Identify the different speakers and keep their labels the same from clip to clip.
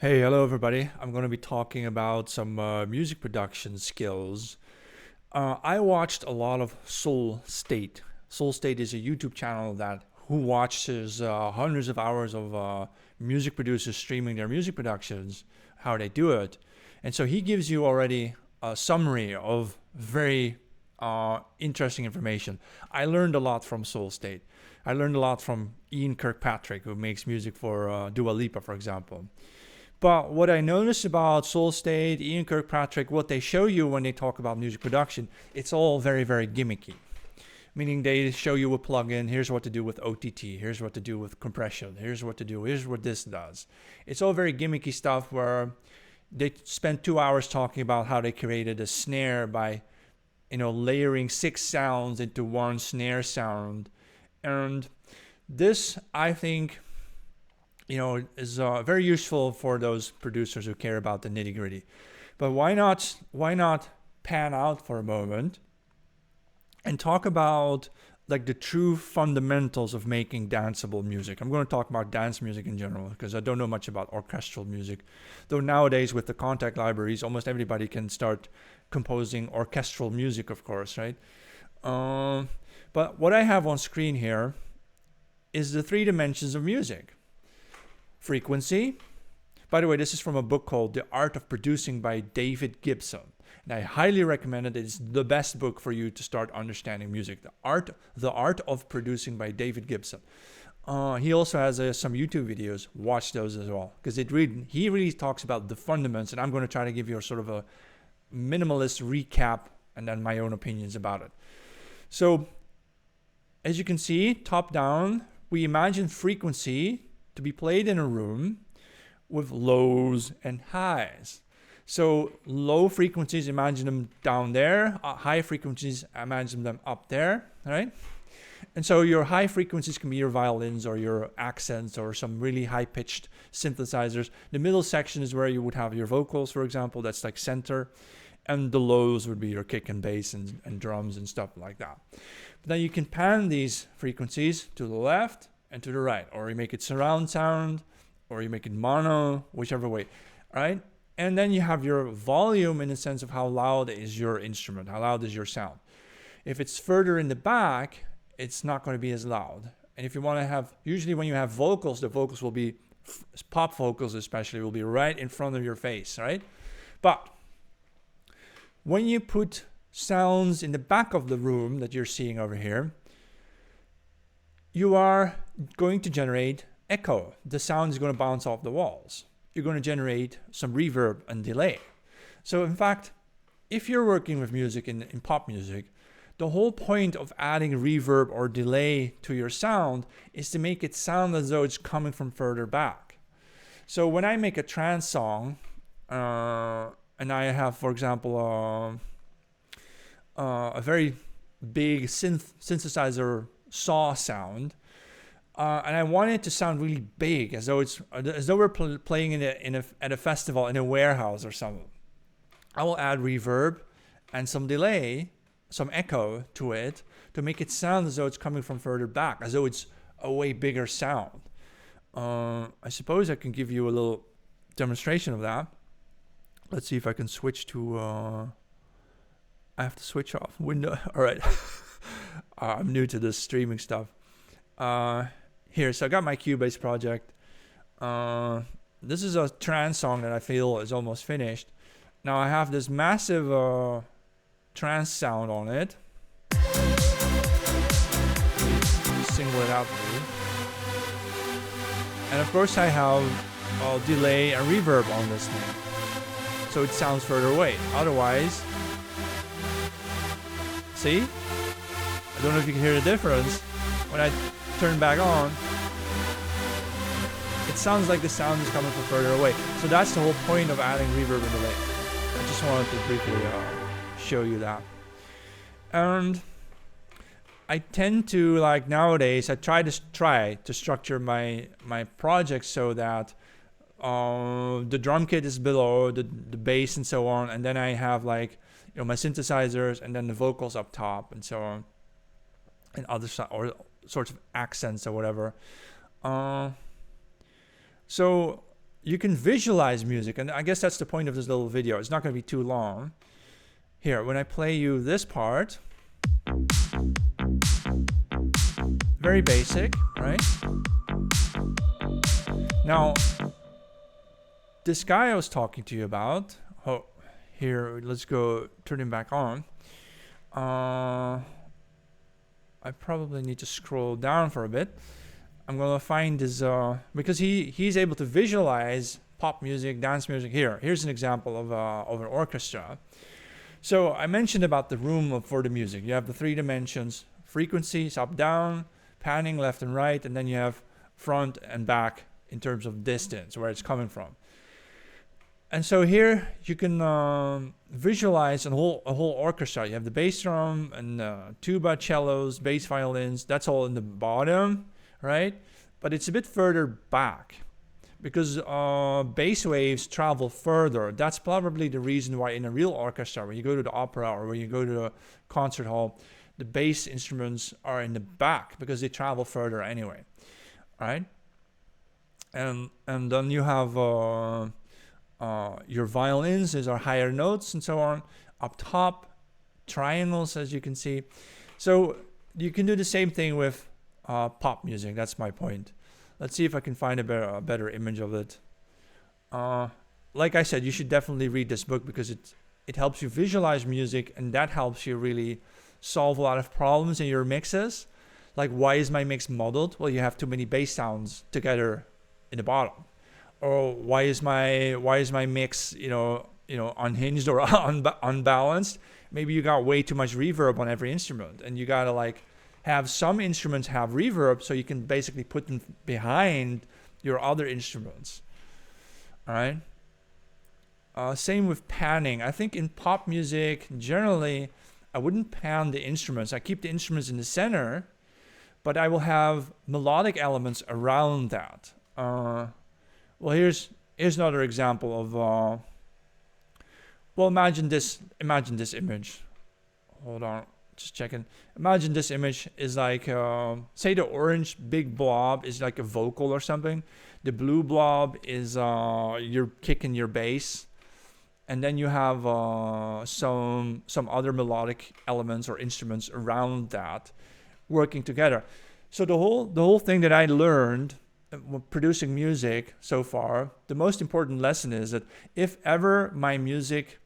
Speaker 1: Hey, hello everybody. I'm going to be talking about some music production skills. I watched a lot of Soul State. Soul State is a YouTube channel that who watches hundreds of hours of music producers streaming their music productions, how they do it. And so he gives you already a summary of very interesting information. I learned a lot from Soul State. I learned a lot from Ian Kirkpatrick, who makes music for Dua Lipa, for example. But what I noticed about Soul State, Ian Kirkpatrick, what they show you when they talk about music production, it's all very, very gimmicky. Meaning they show you a plugin, here's what to do with OTT, here's what to do with compression, here's what to do, here's what this does. It's all very gimmicky stuff where they spent 2 hours talking about how they created a snare by, layering 6 sounds into one snare sound. And this, I think, is very useful for those producers who care about the nitty gritty. But why not pan out for a moment and talk about like the true fundamentals of making danceable music. I'm going to talk about dance music in general because I don't know much about orchestral music. Though nowadays with the contact libraries, almost everybody can start composing orchestral music, of course, right? But what I have on screen here is the 3 dimensions of music. Frequency. By the way, this is from a book called The Art of Producing by David Gibson. And I highly recommend it. It's the best book for you to start understanding music. The Art of Producing by David Gibson. He also has some YouTube videos. Watch those as well. Because he really talks about the fundamentals. And I'm going to try to give you a sort of a minimalist recap and then my own opinions about it. So, as you can see, top down, we imagine frequency to be played in a room with lows and highs. So low frequencies, imagine them down there. High frequencies, imagine them up there, right? And so your high frequencies can be your violins or your accents or some really high-pitched synthesizers. The middle section is where you would have your vocals, for example. That's like center. And the lows would be your kick and bass and drums and stuff like that. But then you can pan these frequencies to the left and to the right, or you make it surround sound, or you make it mono, whichever way, right? And then you have your volume in the sense of how loud is your instrument, how loud is your sound. If it's further in the back, it's not going to be as loud. And if you want to have, usually when you have vocals, the vocals will be, pop vocals especially, will be right in front of your face, right? But when you put sounds in the back of the room that you're seeing over here, you are going to generate echo. The sound is going to bounce off the walls. You're going to generate some reverb and delay. So in fact, if you're working with music in pop music, the whole point of adding reverb or delay to your sound is to make it sound as though it's coming from further back. So when I make a trance song, and I have, for example, a very big synthesizer saw sound, and I want it to sound really big, as though we're playing at a festival in a warehouse or something. I will add reverb and some delay, some echo to it to make it sound as though it's coming from further back, as though it's a way bigger sound. I suppose I can give you a little demonstration of that. Let's see if I can switch to. I have to switch off window. All right. I'm new to this streaming stuff. Here, so I got my Cubase project. This is a trance song that I feel is almost finished. Now I have this massive trance sound on it. Single it out for you. And of course I have delay and reverb on this thing. So it sounds further away. Otherwise, see? I don't know if you can hear the difference. When I turn back on, it sounds like the sound is coming from further away. So that's the whole point of adding reverb and delay. I just wanted to briefly show you that. And I tend to, like nowadays, I try to structure my project so that the drum kit is below, the bass and so on, and then I have like my synthesizers and then the vocals up top and so on, and other or sorts of accents or whatever. So you can visualize music, and I guess that's the point of this little video. It's not going to be too long. Here, when I play you this part, very basic, right? Now, this guy I was talking to you about, oh, here, let's go turn him back on. I probably need to scroll down for a bit. I'm gonna find his because he's able to visualize pop music, dance music. Here's an example of an orchestra. So I mentioned about the room for the music. You have the 3 dimensions: frequencies, up, down, panning, left and right, and then you have front and back in terms of distance, where it's coming from. And so here you can visualize a whole orchestra. You have the bass drum and tuba, cellos, bass violins. That's all in the bottom, right? But it's a bit further back because bass waves travel further. That's probably the reason why in a real orchestra, when you go to the opera or when you go to a concert hall, the bass instruments are in the back because they travel further anyway, right? And then you have your violins. These are higher notes and so on. Up top, triangles, as you can see. So you can do the same thing with pop music. That's my point. Let's see if I can find a better image of it. Like I said, you should definitely read this book because it helps you visualize music, and that helps you really solve a lot of problems in your mixes. Like, why is my mix muddled? Well, you have too many bass sounds together in the bottom. Or why is my mix, unhinged or unbalanced? Maybe you got way too much reverb on every instrument, and you gotta like have some instruments have reverb so you can basically put them behind your other instruments. All right. Same with panning. I think in pop music, generally, I wouldn't pan the instruments. I keep the instruments in the center, but I will have melodic elements around that. Well, here's another example of. Well, imagine this image. Hold on, just checking. Imagine this image is like, say the orange big blob is like a vocal or something. The blue blob is your kick and your bass, and then you have some other melodic elements or instruments around that working together. So the whole thing that I learned producing music so far, the most important lesson is that if ever my music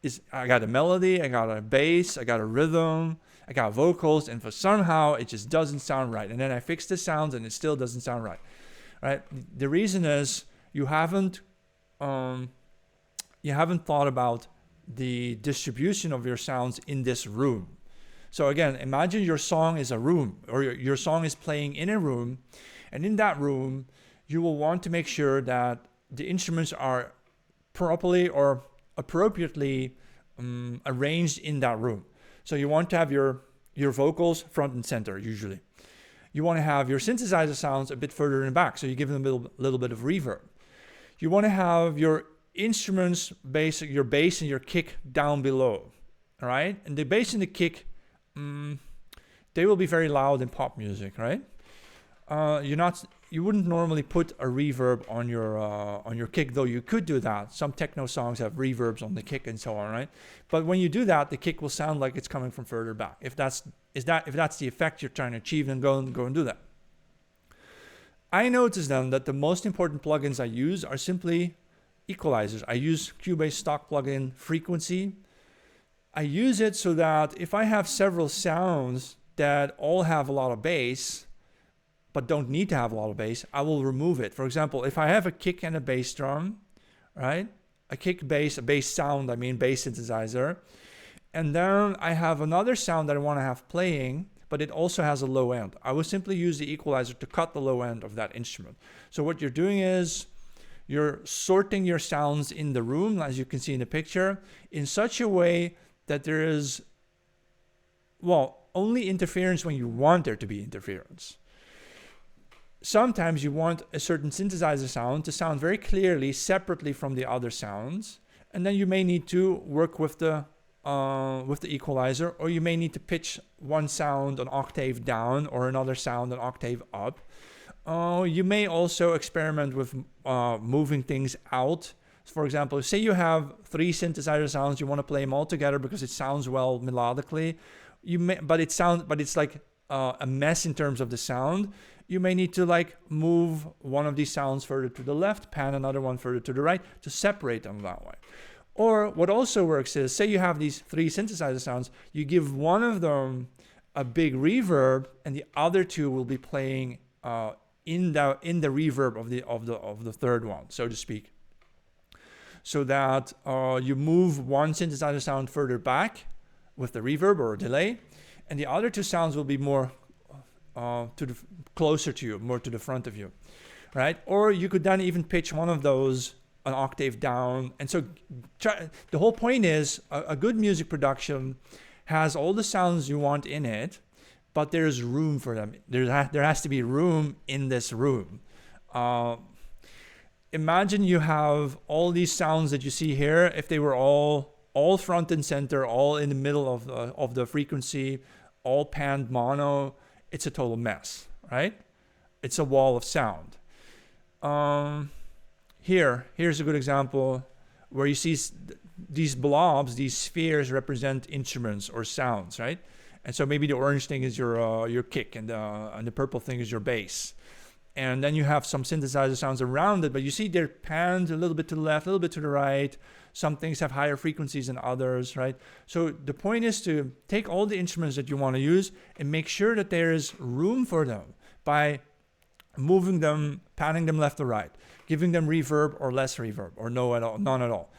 Speaker 1: is, I got a melody, I got a bass, I got a rhythm, I got vocals, and for somehow it just doesn't sound right, and then I fix the sounds and it still doesn't sound right. Right? The reason is you haven't thought about the distribution of your sounds in this room. So again, imagine your song is a room, or your song is playing in a room, and in that room, you will want to make sure that the instruments are properly or appropriately arranged in that room. So you want to have your vocals front and center, usually. You want to have your synthesizer sounds a bit further in the back, so you give them a little bit of reverb. You want to have your instruments, your bass and your kick down below, all right? And the bass and the kick, they will be very loud in pop music, right? You wouldn't normally put a reverb on your kick, though you could do that. Some techno songs have reverbs on the kick and so on, right? But when you do that, the kick will sound like it's coming from further back. If that's the effect you're trying to achieve, then go and do that. I noticed then that the most important plugins I use are simply equalizers. I use Cubase stock plugin Frequency. I use it so that if I have several sounds that all have a lot of bass, but don't need to have a lot of bass, I will remove it. For example, if I have a kick and a bass drum, right? A kick bass, a bass sound, bass synthesizer. And then I have another sound that I want to have playing, but it also has a low end. I will simply use the equalizer to cut the low end of that instrument. So what you're doing is you're sorting your sounds in the room, as you can see in the picture, in such a way that there is, only interference when you want there to be interference. Sometimes you want a certain synthesizer sound to sound very clearly separately from the other sounds, and then you may need to work with the equalizer, or you may need to pitch one sound an octave down or another sound an octave up. You may also experiment with moving things out. For example, say you have 3 synthesizer sounds, you want to play them all together because it sounds well melodically. But it's like a mess in terms of the sound. You may need to like move one of these sounds further to the left, pan another one further to the right to separate them that way. Or what also works is, say you have these 3 synthesizer sounds, you give one of them a big reverb, and the other 2 will be playing in the reverb of the third one, so to speak. So that you move one synthesizer sound further back with the reverb or delay, and the other 2 sounds will be more closer to you, more to the front of you, right? Or you could then even pitch one of those an octave down. And so the whole point is a good music production has all the sounds you want in it, but there's room for them. There has to be room in this room. Imagine you have all these sounds that you see here. If they were all front and center, all in the middle of the frequency, all panned mono, it's a total mess, right? It's a wall of sound. Here's a good example where you see these blobs, these spheres represent instruments or sounds, right? And so maybe the orange thing is your kick, and the purple thing is your bass. And then you have some synthesizer sounds around it, but you see they're panned a little bit to the left, a little bit to the right. Some things have higher frequencies than others, right? So the point is to take all the instruments that you want to use and make sure that there is room for them by moving them, panning them left or right, giving them reverb or less reverb, or none at all,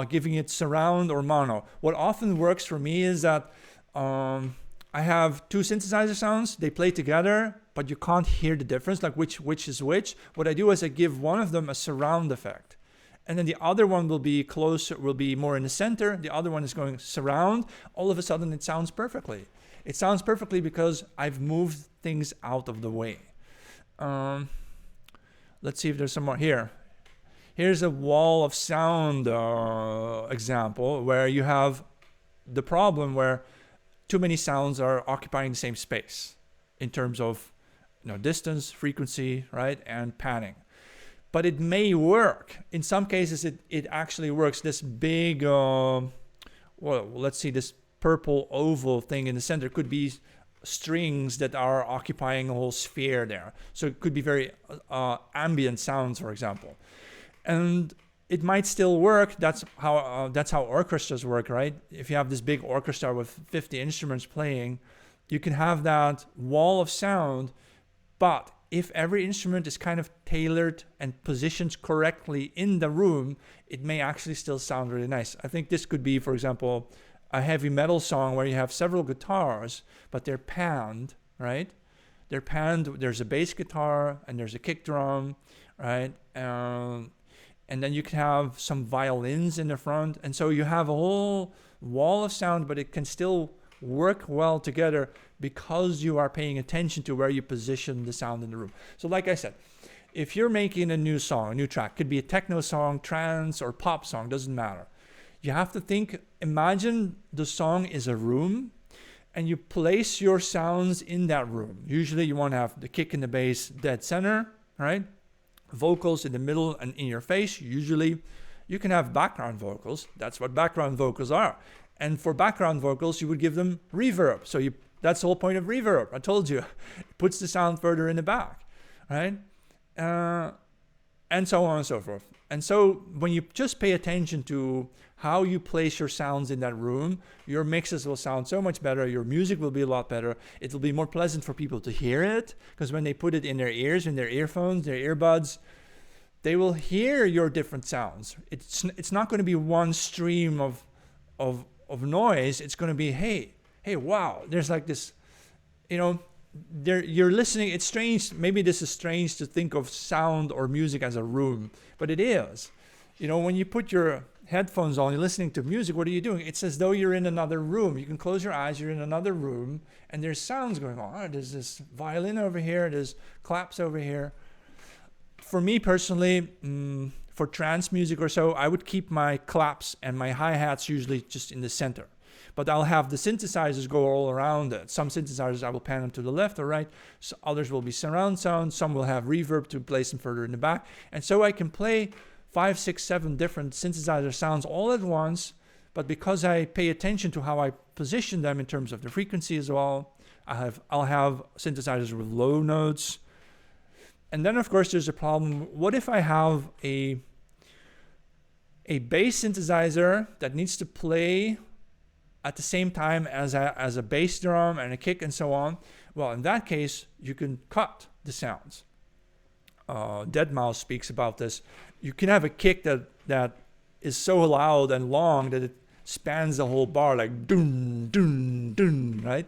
Speaker 1: giving it surround or mono. What often works for me is that I have 2 synthesizer sounds, they play together, but you can't hear the difference, like which is which. What I do is I give one of them a surround effect, and then the other one will be closer, will be more in the center. The other one is going surround. All of a sudden it sounds perfectly. It sounds perfectly because I've moved things out of the way. Let's see if there's some more here. Here's a wall of sound example where you have the problem where too many sounds are occupying the same space in terms of distance, frequency, right, and panning. But it may work. In some cases, it actually works. This big, let's see, this purple oval thing in the center could be strings that are occupying a whole sphere there. So it could be very ambient sounds, for example. And it might still work. That's how orchestras work, right? If you have this big orchestra with 50 instruments playing, you can have that wall of sound, but if every instrument is kind of tailored and positioned correctly in the room, it may actually still sound really nice. I think this could be, for example, a heavy metal song where you have several guitars, but they're panned, right? They're panned. There's a bass guitar and there's a kick drum, right? And then you can have some violins in the front. And so you have a whole wall of sound, but it can still work well together because you are paying attention to where you position the sound in the room. So like I said, if you're making a new song, a new track, could be a techno song, trance, or pop song, doesn't matter. You have to imagine the song is a room, and you place your sounds in that room. Usually you want to have the kick and the bass dead center, right? Vocals in the middle and in your face. Usually you can have background vocals. That's what background vocals are. And for background vocals, you would give them reverb. So that's the whole point of reverb. I told you, it puts the sound further in the back, right? And so on and so forth. And so when you just pay attention to how you place your sounds in that room, your mixes will sound so much better. Your music will be a lot better. It will be more pleasant for people to hear it, because when they put it in their ears, in their earphones, their earbuds, they will hear your different sounds. It's not going to be one stream of noise. It's going to be, hey, wow, there's like this, you're listening. It's strange. Maybe this is strange to think of sound or music as a room, but it is. When you put your headphones on, you're listening to music, what are you doing? It's as though you're in another room. You can close your eyes, you're in another room, and there's sounds going on. There's this violin over here, there's claps over here. For me personally, for trance music or so, I would keep my claps and my hi-hats usually just in the center. But I'll have the synthesizers go all around it. Some synthesizers I will pan them to the left or right. So others will be surround sound. Some will have reverb to place them further in the back. And so I can play 5, 6, 7 different synthesizer sounds all at once. But because I pay attention to how I position them in terms of the frequency as well, I'll have synthesizers with low notes. And then of course there's a problem. What if I have a bass synthesizer that needs to play at the same time as a bass drum and a kick and so on? Well, in that case, you can cut the sounds. Deadmau5 speaks about this. You can have a kick that is so loud and long that it spans the whole bar, like dun, dun, dun, right?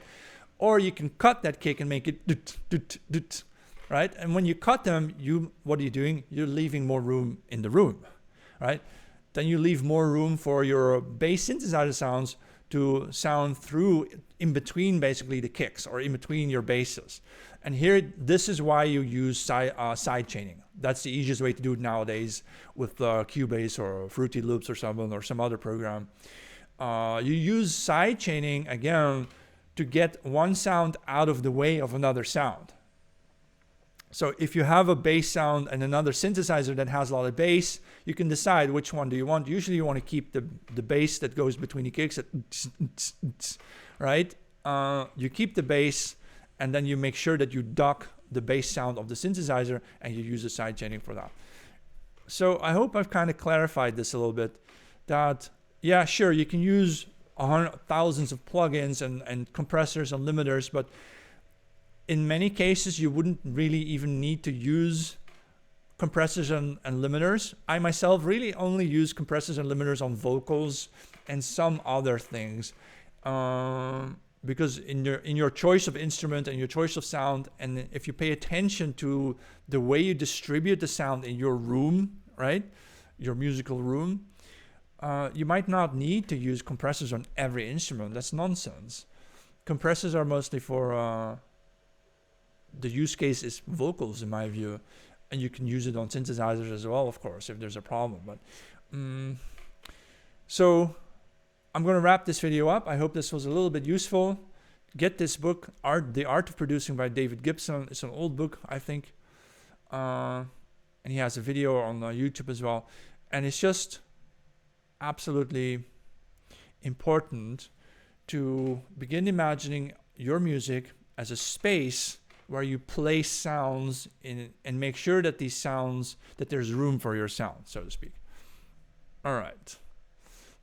Speaker 1: Or you can cut that kick and make it dut, dut, dut, right? And when you cut them, what are you doing? You're leaving more room in the room, right? Then you leave more room for your bass synthesizer sounds to sound through in between basically the kicks or in between your basses. And here, this is why you use side chaining. That's the easiest way to do it nowadays with Cubase or Fruity Loops or something or some other program. You use side chaining again to get one sound out of the way of another sound. So if you have a bass sound and another synthesizer that has a lot of bass, you can decide which one do you want. Usually you want to keep the bass that goes between the kicks, right? You keep the bass and then you make sure that you duck the bass sound of the synthesizer and you use the side chaining for that. So I hope I've kind of clarified this a little bit, that yeah, sure, you can use thousands of plugins and compressors and limiters, but in many cases, you wouldn't really even need to use compressors and limiters. I myself really only use compressors and limiters on vocals and some other things, because in your choice of instrument and your choice of sound, and if you pay attention to the way you distribute the sound in your room, right, your musical room, you might not need to use compressors on every instrument. That's nonsense. Compressors are mostly for the use case is vocals, in my view, and you can use it on synthesizers as well, of course, if there's a problem. But so I'm going to wrap this video up. I hope this was a little bit useful. Get this book, The Art of Producing by David Gibson. It's an old book, I think, and he has a video on YouTube as well. And it's just absolutely important to begin imagining your music as a space where you place sounds in and make sure that these sounds, that there's room for your sound, so to speak. All right.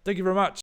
Speaker 1: Thank you very much.